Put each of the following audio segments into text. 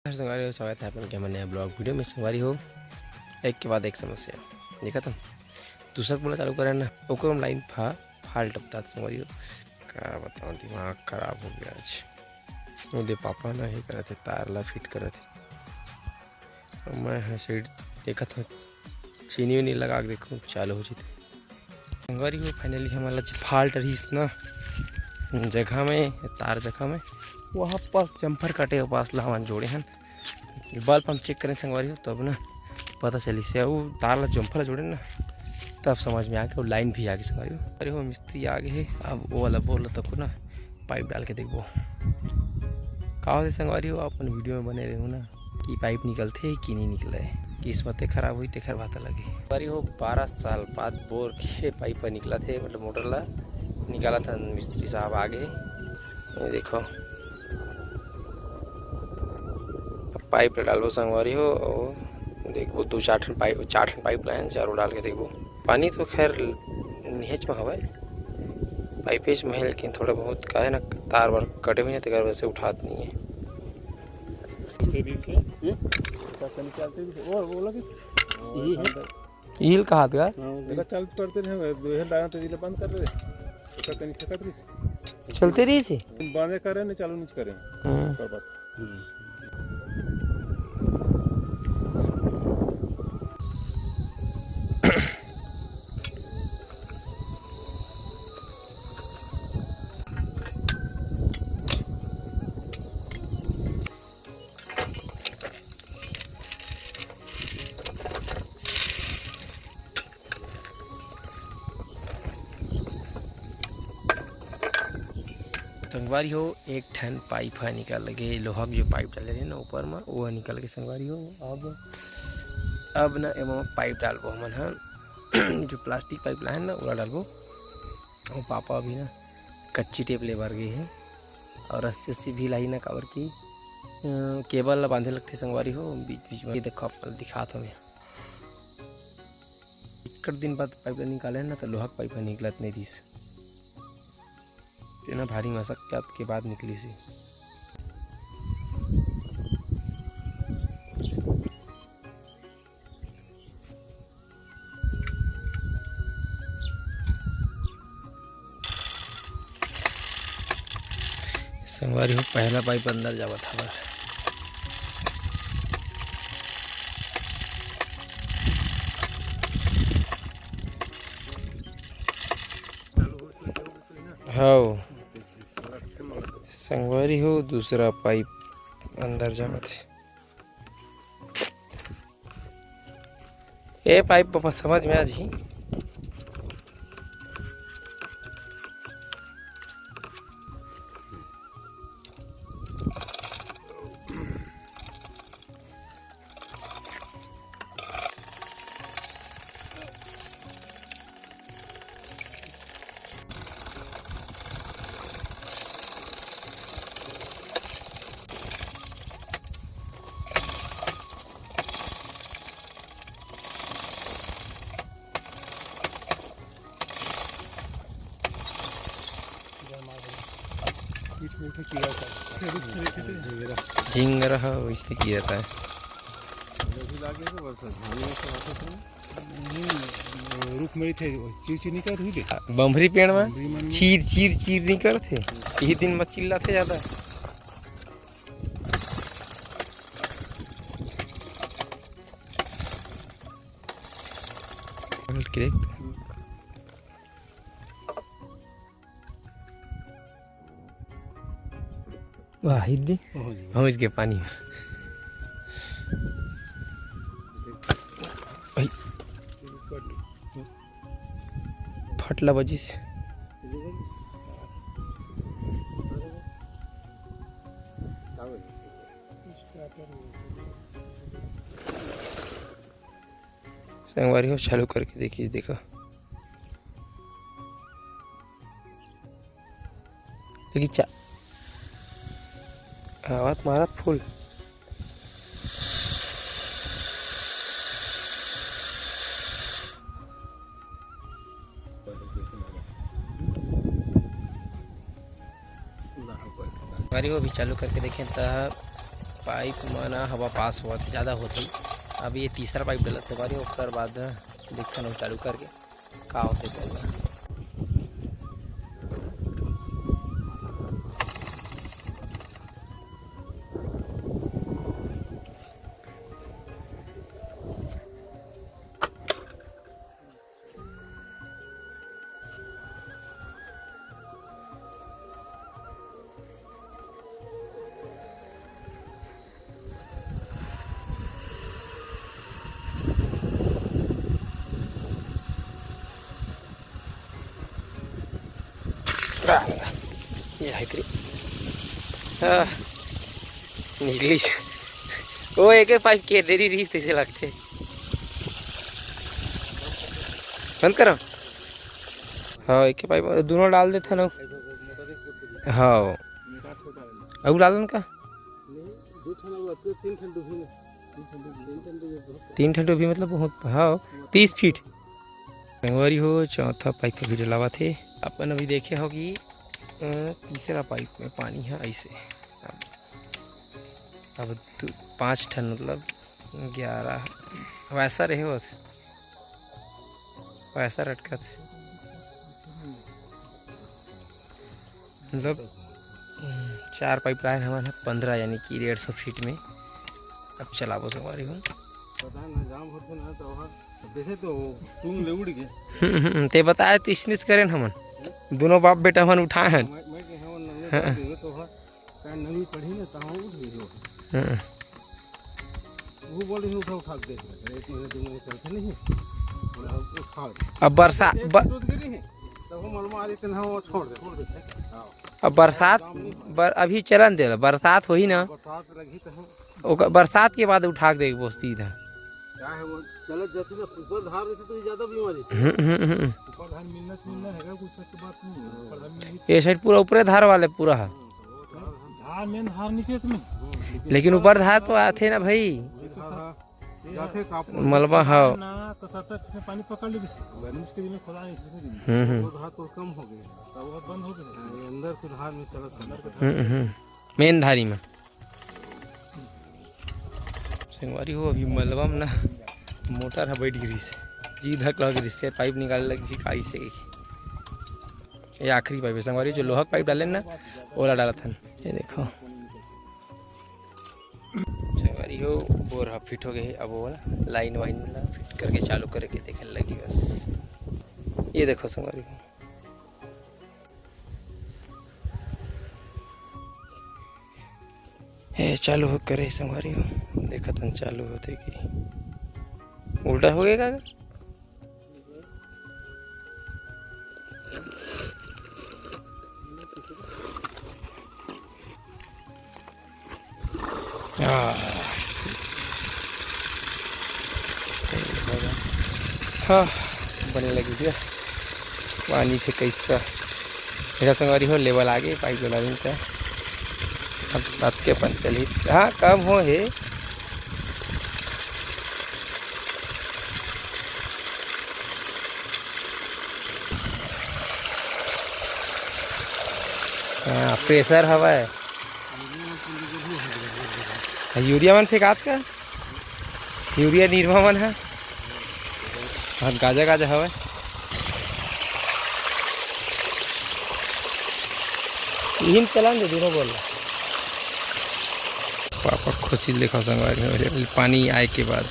संगवारी हो, स्वागत है आपका क्या नया ब्लॉग वीडियो में। संगवारी हो, एक के बाद एक समस्या देखा तुम दूसरा बोला चालू करें ना ओकर लाइन फाल्ट बता। संगवारी हो क्या बताऊँ, दिमाग खराब हो गया आज। मुझे पापा ना ही करे थे, तार ला फिट करे थे। मैं साइड देखा था, चीनी उनी लगा के देखूँ चालू हो जाते। संगवारी हो फाइनली हमारा फाल्ट रही ना जगह में, तार जगह में वहाँ पास जम्फर कटे पास ला हमारे जोड़े हैं। बल्ब हम चेक करें संगवारी हो तब ना पता चली से वो तार ला जम्फर जोड़े ना, तब समझ में आ गया वो लाइन भी आ गई। संगवारी हो अरे हो मिस्त्री आ गए है, अब वो वाला बोल रहा तब ना पाइप डाल के देखो कहा होते। संगवारी हो आप वीडियो में बने रहे हो ना कि पाइप निकलते है कि नहीं निकले है, किस्मतें खराब हुई तेखर बात लगी। संगवारी हो 12 साल बाद बोर के पाइप निकला थे, मतलब मोटर ला निकाला था मिस्त्री साहब आगे। देखो पाइप डालो संगवारी हो, देखो 2-4 पाइप लाइन चारों डाल के देखो। पानी तो खैर निहच में हवा पाइप में है, लेकिन थोड़ा बहुत का है ना तार वार कटे हुए हैं तो वजह से उठात नहीं है। ईल कहा था चलते रही से बांधे करे न चालू नहीं करे। संगवारी हो एक ठन पाइप है निकाल के, लोहा जो पाइप डाले रहे ना ऊपर में वो निकल के। संगवारी हो अब ना एवं पाइप डालबो हमन है जो प्लास्टिक पाइप लाइन ना वो डालबो। और पापा अभी ना कच्ची टेप ले बार गई है और रस्सी उस्सी भी लाई ना काबर की केबल ला बांधे लगते। संगवारी हो बीच बीच में देखो दिखा था मैं एक दिन बाद पाइप निकाले ना तो लोहा पाइप निकलत नहीं दिस ना, भारी मशक्कत के बाद निकली सी। संगवारी हो पहला पाइप अंदर जावा था। हाँ संगवारी हो दूसरा पाइप अंदर जावा थे। ये पाइप पापा समझ में आज ही झिंगरा इसलिए किया जाता है। बम्भरी पेड़ में चीर चीर चीर नहीं करते, यही दिन में चिल्लाते ज्यादा। वाह हिद्दी हम इसके पानी में फटला बजिस संगवारी हो चालू करके देखिए। देखो देखिए आवाज मारा फुल। संगवारी हो भी चालू करके देखें तो पाइप में ना हवा पास हुआ था ज़्यादा होती। अब ये तीसरा पाइप डलत संगवारी हो, उसके बाद देखते ना चालू करके का होते पहले। ये है करी निकली वो एक पाइप के देरी रीस तैसे लगते बंद करो। हाँ एक पाइप दोनों डाल देते ना। हाँ अब डालन का 3 ठंडो भी मतलब बहुत। हाँ 30 फीट संगवारी हो। चौथा पाइप का भी डलावा थे अपन। अभी देखे हो कि तीसरा पाइप में पानी है ऐसे। अब 5 ठन मतलब 11 वैसा रहे हो वैसा रटका थे मतलब 4 पाइप लाइन हमारे 15 यानी कि 150 फीट में। अब चलाबो संगवारी हो ते बताए तीसनिस करें हमन दोनों बाप बेटा हमन उठाए हैं। अब बरसात अब बरसात अभी चलन दे बरसात हो ही ना। बरसात के बाद उठा के देख सीधा ये साइड पूरा ऊपर धार वाले पूरा है लेकिन ऊपर धार तो आते ना भाई मलबा। हाँ पानी पकड़ ली मेन धारी में संगवारी हो। अभी मलबा में ना मोटर है बैठ गिरी से जी धक लग गिरी फिर पाइप निकाल लगी काई से। ये आखिरी पाइप है संगवारी जो लोहा पाइप डाले ना ओला डाला था। ये देखो संगवारी हो बोर फिट हो गए। अब वो वाला लाइन वाइन फिट करके चालू करके देखने लगी बस। ये देखो संगवारी हो है चालू हो करे संगवारी हो। देखा था चालू होते कि उल्टा हो गया अगर हाँ बनने लगी थी पानी थे कैसा देखा संगवारी हो। लेवल आगे पाइप लगा देता अब बात के अपन चली। हाँ कम हो है प्रेशर हवा है। यूरिया मन फेंकात का यूरिया निर्मा मन है और गाजा गाजा हवा यही चला दे दोनों बोल पापा खुशी देखा संगवारी पानी आए के बाद।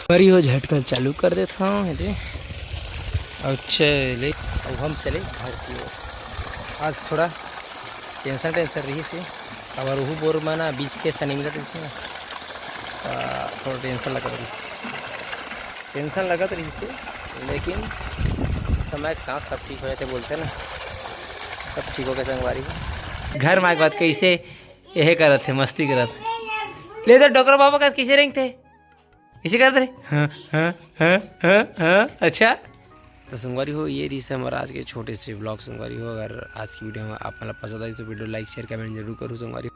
बड़ी हो झटका चालू कर देता हूँ। और चले अब हम चले घर की ओर। आज थोड़ा टेंशन रही थी अब रूहू बोर में ना बीच के ऐसा नहीं मिला थे ना थोड़ा टेंशन लगा रही थी लेकिन समय के साथ सब ठीक हो जाते बोलते ना सब ठीक हो गए संगवारी। घर में बात कैसे यही करत थे मस्ती करत ले तो डॉक्टर बाबा का कैसे रेंग थे इसे करते रहे। हाँ हाँ हाँ हाँ हाँ अच्छा तो संगवारी हो ये रही से हमारा आज के छोटे से ब्लॉग संगवारी हो। अगर आज की वीडियो में आप मतलब पसंद आई तो वीडियो लाइक शेयर कमेंट जरूर करूँ संगवारी।